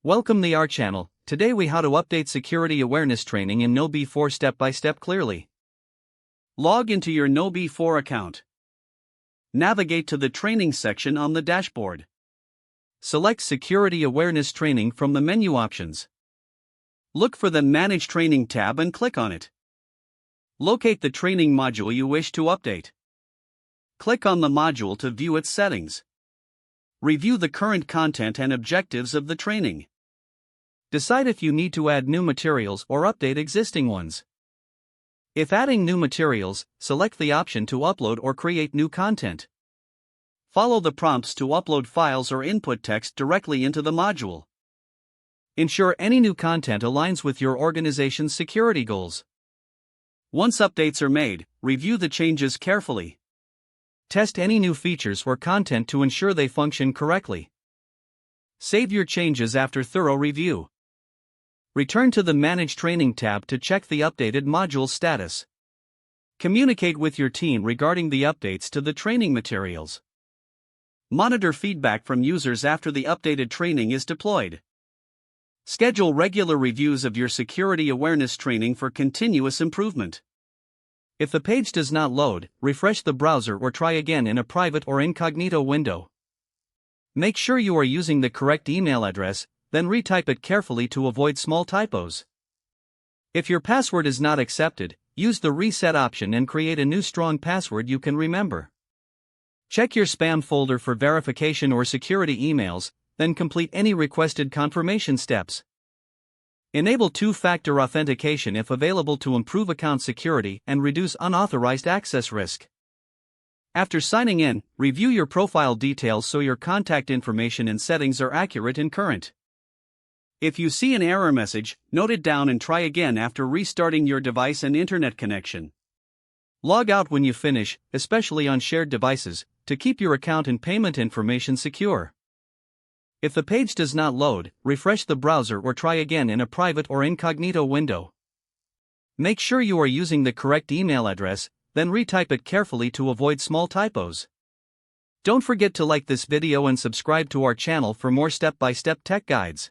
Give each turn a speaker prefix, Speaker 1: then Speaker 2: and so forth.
Speaker 1: Welcome to our channel. Today we how to update security awareness training in KnowBe4 step by step clearly.
Speaker 2: Log into your KnowBe4 account. Navigate to the training section on the dashboard.
Speaker 1: Select security awareness training from the menu options.
Speaker 2: Look for the Manage Training tab and click on it. Locate the training module you wish to update. Click on the module to view its settings. Review the current content and objectives of the training.
Speaker 1: Decide if you need to add new materials or update existing ones. If adding new materials, select the option to upload or create new content.
Speaker 2: Follow the prompts to upload files or input text directly into the module.
Speaker 1: Ensure any new content aligns with your organization's security goals.
Speaker 2: Once updates are made, review the changes carefully.
Speaker 1: Test any new features or content to ensure they function correctly. Save your changes after thorough review. Return to the Manage Training tab to check the updated module status. Communicate with your team regarding the updates to the training materials.
Speaker 2: Monitor feedback from users after the updated training is deployed. Schedule regular reviews of your security awareness training for continuous improvement.
Speaker 1: If the page does not load, refresh the browser or try again in a private or incognito window. Make sure you are using the correct email address, then retype it carefully to avoid small typos. If your password is not accepted, use the reset option and create a new strong password you can remember. Check your spam folder for verification or security emails, then complete any requested confirmation steps. Enable two-factor authentication if available to improve account security and reduce unauthorized access risk. After signing in, review your profile details so your contact information and settings are accurate and current. If you see an error message, note it down and try again after restarting your device and internet connection. Log out when you finish, especially on shared devices, to keep your account and payment information secure. If the page does not load, refresh the browser or try again in a private or incognito window. Make sure you are using the correct email address, then retype it carefully to avoid small typos. Don't forget to like this video and subscribe to our channel for more step-by-step tech guides.